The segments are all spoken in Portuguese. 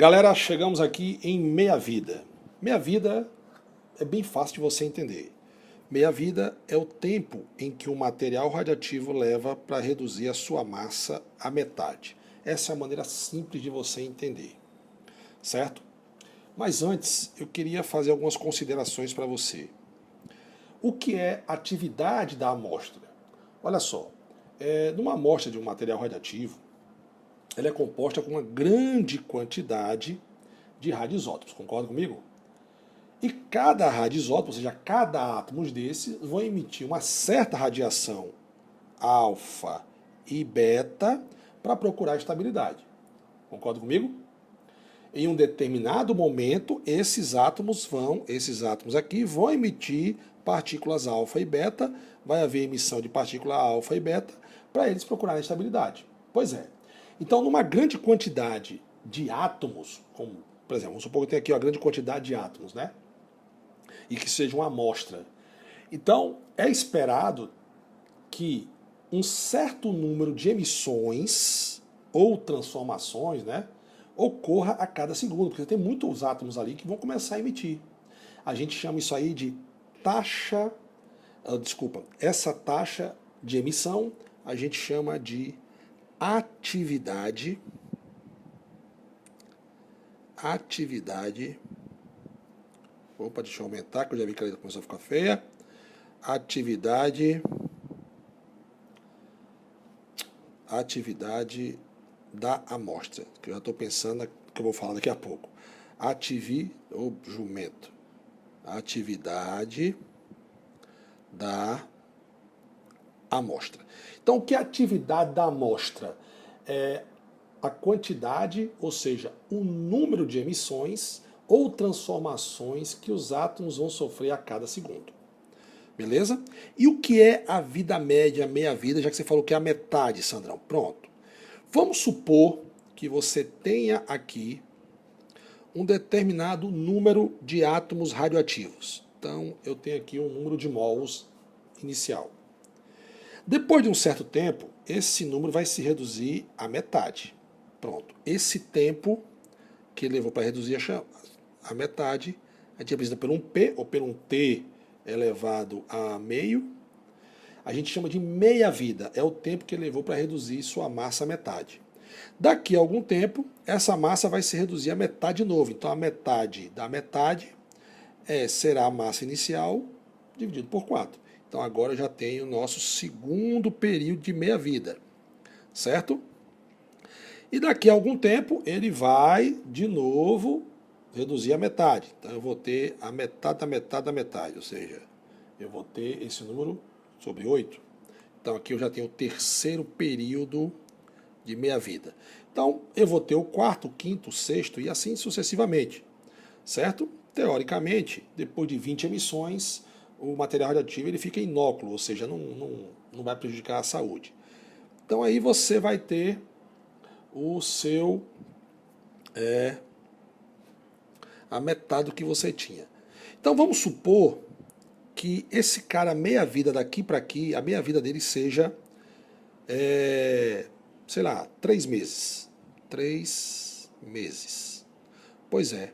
Galera, chegamos aqui em meia-vida. Meia-vida é bem fácil de você entender. Meia-vida é o tempo em que o material radioativo leva para reduzir a sua massa à metade. Essa é a maneira simples de você entender, certo? Mas antes, eu queria fazer algumas considerações para você. O que é atividade da amostra? Olha só, numa amostra de um material radioativo, ela é composta com uma grande quantidade de radioisótopos, concorda comigo? E cada radioisótopo, ou seja, cada átomo desses, vão emitir uma certa radiação alfa e beta para procurar estabilidade. Concorda comigo? Em um determinado momento, esses átomos aqui vão emitir partículas alfa e beta, vai haver emissão de partícula alfa e beta para eles procurarem estabilidade. Pois é. Então, numa grande quantidade de átomos, como, por exemplo, vamos supor que tem aqui uma grande quantidade de átomos, né? E que seja uma amostra. Então, é esperado que um certo número de emissões ou transformações, né, ocorra a cada segundo, porque tem muitos átomos ali que vão começar a emitir. A gente chama isso aí de taxa, essa taxa de emissão a gente chama de atividade, opa, deixa eu aumentar, que eu já vi que a letra começou a ficar feia, atividade da amostra, que eu já estou pensando que eu vou falar daqui a pouco. Jumento. Atividade da amostra. Então, o que é a atividade da amostra? É a quantidade, ou seja, o número de emissões ou transformações que os átomos vão sofrer a cada segundo. Beleza? E o que é a vida média, meia-vida, já que você falou que é a metade, Sandrão? Pronto. Vamos supor que você tenha aqui um determinado número de átomos radioativos. Então, eu tenho aqui um número de mols inicial. Depois de um certo tempo, esse número vai se reduzir à metade. Pronto. Esse tempo que levou para reduzir a metade, a gente representa por um P ou por um T elevado a meio. A gente chama de meia-vida. É o tempo que levou para reduzir sua massa à metade. Daqui a algum tempo, essa massa vai se reduzir à metade de novo. Então, a metade da metade será a massa inicial dividido por 4. Então, agora eu já tenho o nosso segundo período de meia-vida. Certo? E daqui a algum tempo, ele vai, de novo, reduzir a metade. Então, eu vou ter a metade da metade da metade. Ou seja, eu vou ter esse número sobre 8. Então, aqui eu já tenho o terceiro período de meia-vida. Então, eu vou ter o quarto, o quinto, o sexto e assim sucessivamente. Certo? Teoricamente, depois de 20 emissões, o material radioativo ele fica inócuo, ou seja, não vai prejudicar a saúde. Então, aí você vai ter o seu a metade do que você tinha. Então vamos supor que esse cara, meia-vida daqui para aqui, a meia-vida dele seja, sei lá, 3 meses. 3 meses. Pois é.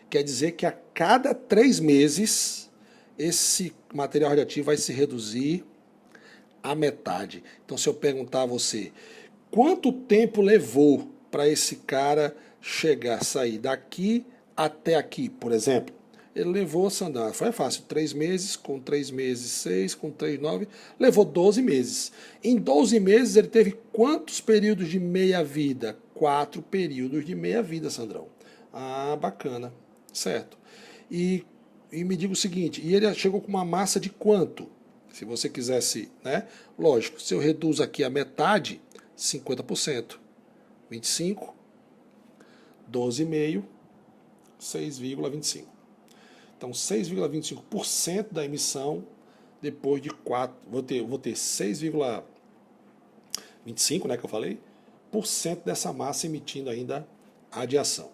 Quer dizer que a cada 3 meses, esse material radioativo vai se reduzir à metade. Então, se eu perguntar a você, quanto tempo levou para esse cara sair daqui até aqui, por exemplo? Ele levou, Sandra, foi fácil, 3 meses, com 3 meses 6, com 3, 9, levou 12 meses. Em 12 meses ele teve quantos períodos de meia-vida? 4 períodos de meia-vida, Sandrão. Ah, bacana, certo. E me diga o seguinte, e ele chegou com uma massa de quanto? Se você quisesse, né? Lógico, se eu reduzo aqui a metade, 50%. 25, 12,5, 6,25. Então, 6,25% da emissão depois de 4. Vou ter 6,25, né, que eu falei, por cento dessa massa emitindo ainda radiação.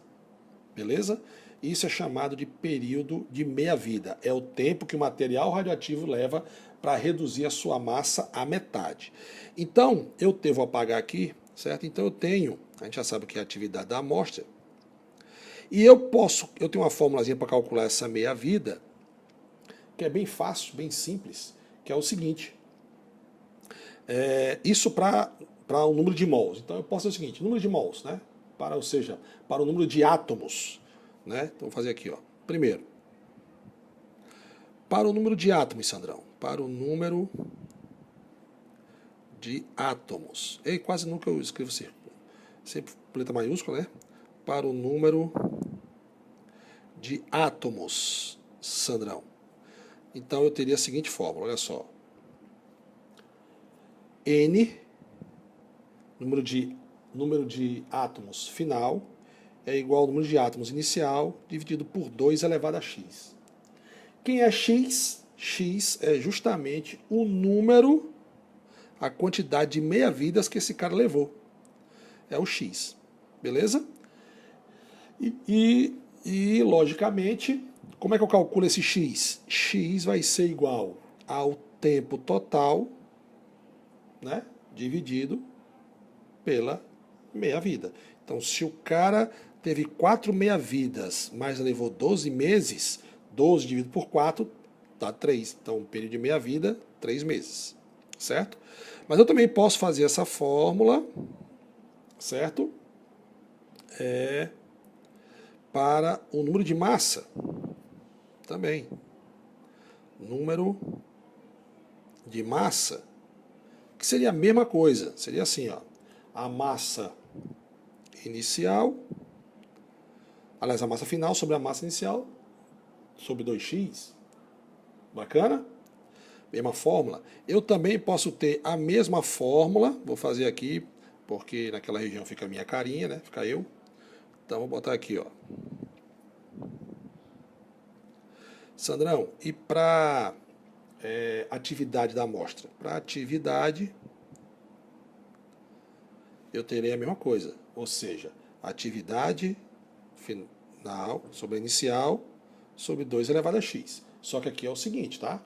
Beleza? Isso é chamado de período de meia-vida. É o tempo que o material radioativo leva para reduzir a sua massa à metade. Então, vou apagar aqui, certo? Então eu tenho, a gente já sabe o que é a atividade da amostra. E eu tenho uma formulazinha para calcular essa meia-vida, que é bem fácil, bem simples, que é o seguinte. Isso para o número de mols. Então eu posso fazer o seguinte, número de mols, né? Ou seja, para o número de átomos. Né? Então vou fazer aqui, ó. Primeiro, para o número de átomos, Sandrão. Para o número de átomos. E quase nunca eu escrevo círculo. Sempre letra maiúscula, né? Para o número de átomos, Sandrão. Então eu teria a seguinte fórmula, olha só. N, número de átomos final, é igual ao número de átomos inicial, dividido por 2 elevado a x. Quem é x? X é justamente o número, a quantidade de meia-vidas que esse cara levou. É o x. Beleza? E, logicamente, como é que eu calculo esse x? X vai ser igual ao tempo total, né, dividido pela meia-vida. Então, se o cara teve 4 meia-vidas, mas levou 12 meses, 12 dividido por 4 dá 3. Então, período de meia-vida, 3 meses. Certo? Mas eu também posso fazer essa fórmula, certo? Para o número de massa. Também. Número de massa. Que seria a mesma coisa. Seria assim, ó. A massa inicial, aliás, a massa final sobre a massa inicial, sobre 2x. Bacana? Mesma fórmula. Eu também posso ter a mesma fórmula, vou fazer aqui, porque naquela região fica a minha carinha, né? Fica eu. Então, vou botar aqui, ó. Sandrão, e para atividade da amostra? Para atividade, eu terei a mesma coisa. Ou seja, atividade final sobre a inicial sobre 2 elevado a x. Só que aqui é o seguinte, tá?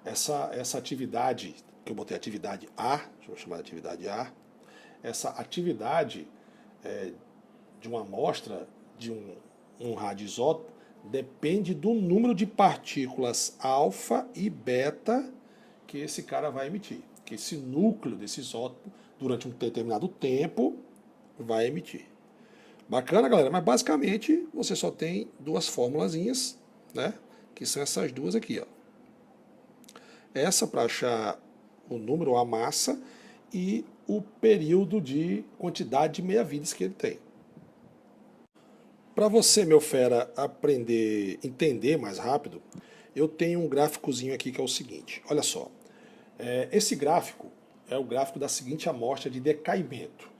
Essa atividade, que eu botei atividade A, deixa eu chamar de atividade A, essa atividade de uma amostra de um radioisótopo depende do número de partículas alfa e beta que esse cara vai emitir. Que esse núcleo desse isótopo, durante um determinado tempo, vai emitir. Bacana, galera? Mas basicamente você só tem duas formulazinhas, né? Que são essas duas aqui, ó. Essa para achar o número ou a massa e o período de quantidade de meia-vidas que ele tem. Para você, meu fera, aprender, entender mais rápido, eu tenho um gráficozinho aqui que é o seguinte. Olha só. Esse gráfico é o gráfico da seguinte amostra de decaimento.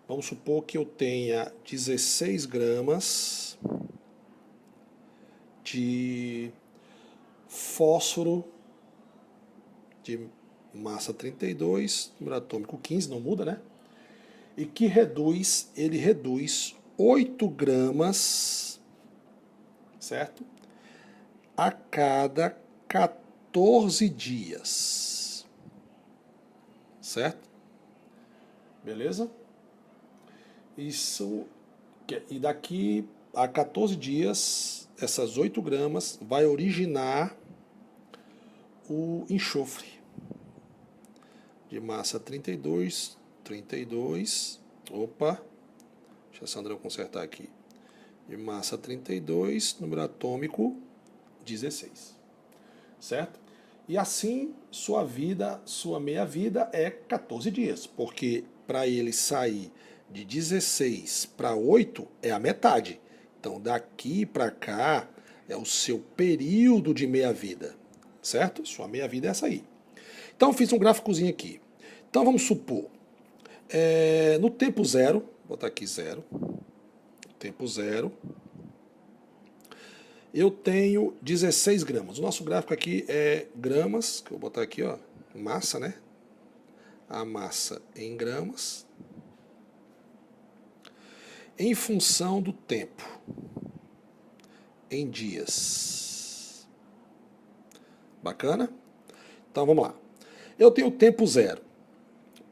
Vamos supor que eu tenha 16 gramas de fósforo de massa 32, número atômico 15, não muda, né? E que ele reduz 8 gramas, certo? A cada 14 dias. Certo? Beleza? Isso, e daqui a 14 dias, essas 8 gramas vai originar o enxofre de massa 32, opa, deixa a Sandra consertar aqui, de massa 32, número atômico 16, certo? E assim, sua meia-vida é 14 dias, porque para ele sair de 16 para 8 é a metade. Então, daqui para cá é o seu período de meia-vida, certo? Sua meia-vida é essa aí. Então, eu fiz um gráficozinho aqui. Então, vamos supor, no tempo zero, vou botar aqui zero, tempo zero, eu tenho 16 gramas. O nosso gráfico aqui é gramas, que eu vou botar aqui, ó, massa, né? A massa em gramas, em função do tempo, em dias. Bacana? Então vamos lá. Eu tenho tempo zero.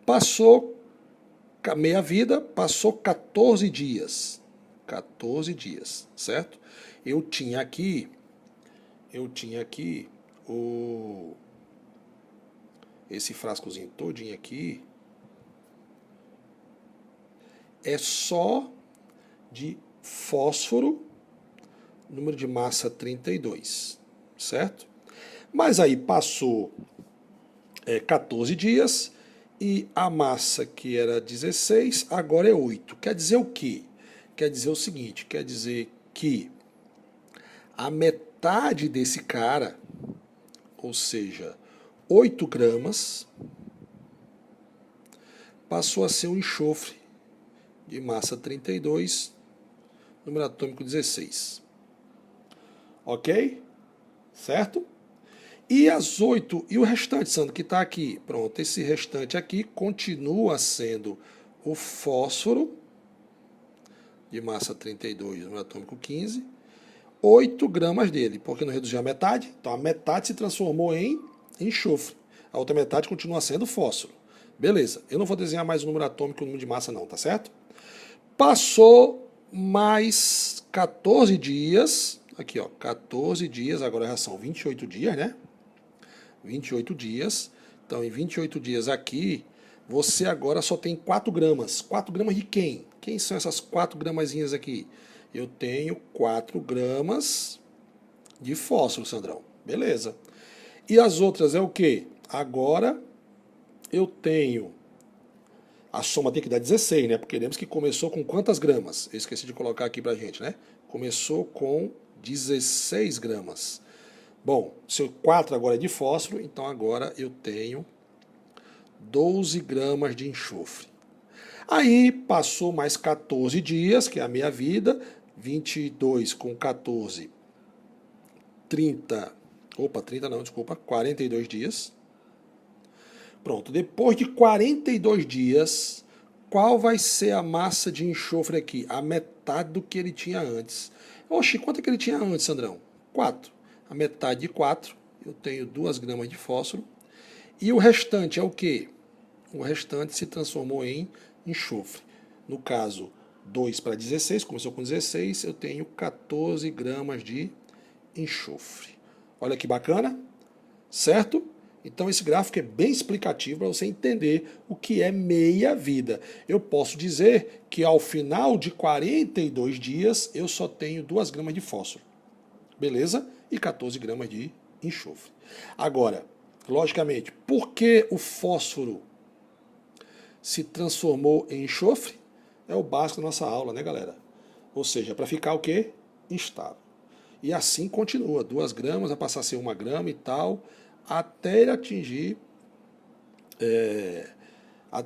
Passou meia-vida, passou 14 dias. 14 dias, certo? Eu tinha aqui esse frascozinho todinho aqui, é só de fósforo, número de massa 32, certo? Mas aí passou 14 dias e a massa que era 16 agora é 8. Quer dizer o quê? Quer dizer o seguinte, quer dizer que a metade desse cara, ou seja, 8 gramas, passou a ser um enxofre de massa 32, número atômico 16. Ok? Certo? E as 8, e o restante, Sandro, que está aqui? Pronto, esse restante aqui continua sendo o fósforo de massa 32, número atômico 15, 8 gramas dele, porque não reduziu a metade, então a metade se transformou em enxofre. A outra metade continua sendo fósforo. Beleza, eu não vou desenhar mais o número atômico e o número de massa não, tá certo? Passou mais 14 dias, aqui ó, 14 dias, agora já são 28 dias, né? 28 dias, então em 28 dias aqui, você agora só tem 4 gramas. 4 gramas de quem? Quem são essas 4 gramazinhas aqui? Eu tenho 4 gramas de fósforo, Sandrão. Beleza. E as outras é o quê? Agora eu tenho... A soma tem que dar 16, né? Porque lembra que começou com quantas gramas? Eu esqueci de colocar aqui pra gente, né? Começou com 16 gramas. Bom, se o 4 agora é de fósforo, então agora eu tenho 12 gramas de enxofre. Aí passou mais 14 dias, que é a minha vida, 22 com 14, 42 dias. Pronto, depois de 42 dias, qual vai ser a massa de enxofre aqui? A metade do que ele tinha antes. Oxi, quanto é que ele tinha antes, Sandrão? 4. A metade de 4, eu tenho 2 gramas de fósforo. E o restante é o quê? O restante se transformou em enxofre. No caso, 2 para 16, começou com 16, eu tenho 14 gramas de enxofre. Olha que bacana, certo? Então esse gráfico é bem explicativo para você entender o que é meia-vida. Eu posso dizer que ao final de 42 dias eu só tenho 2 gramas de fósforo. Beleza? E 14 gramas de enxofre. Agora, logicamente, por que o fósforo se transformou em enxofre? É o básico da nossa aula, né, galera? Ou seja, para ficar o quê? Instável. E assim continua, 2 gramas vai passar a ser 1 grama e tal, até ele atingir...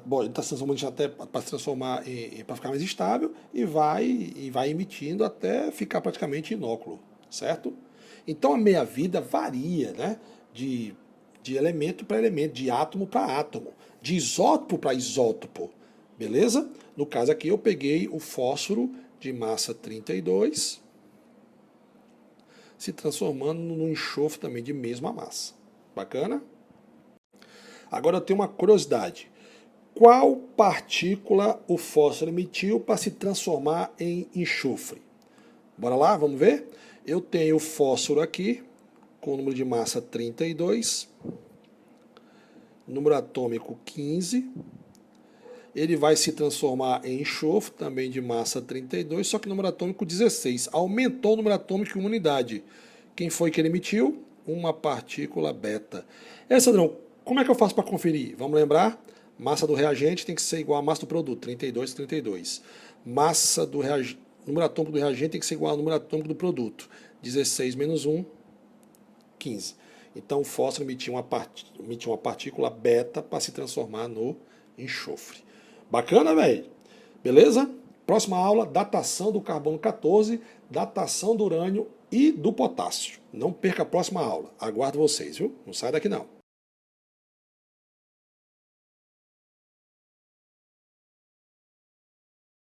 bom, ele está se transformando até para se transformar para ficar mais estável e vai emitindo até ficar praticamente inóculo, certo? Então a meia-vida varia, né? De elemento para elemento, de átomo para átomo, de isótopo para isótopo, beleza? No caso aqui eu peguei o fósforo de massa 32, se transformando no enxofre também de mesma massa. Bacana? Agora eu tenho uma curiosidade. Qual partícula o fósforo emitiu para se transformar em enxofre? Bora lá, vamos ver? Eu tenho o fósforo aqui, com o número de massa 32, número atômico 15. Ele vai se transformar em enxofre, também de massa 32, só que número atômico 16. Aumentou o número atômico em uma unidade. Quem foi que ele emitiu? Uma partícula beta. Sandrão, como é que eu faço para conferir? Vamos lembrar? Massa do reagente tem que ser igual à massa do produto, 32, 32. Massa do reagente, número atômico do reagente tem que ser igual ao número atômico do produto, 16 menos 1, 15. Então o fósforo emitiu uma partícula beta para se transformar no enxofre. Bacana, velho? Beleza? Próxima aula, datação do carbono 14, datação do urânio e do potássio. Não perca a próxima aula. Aguardo vocês, viu? Não sai daqui não.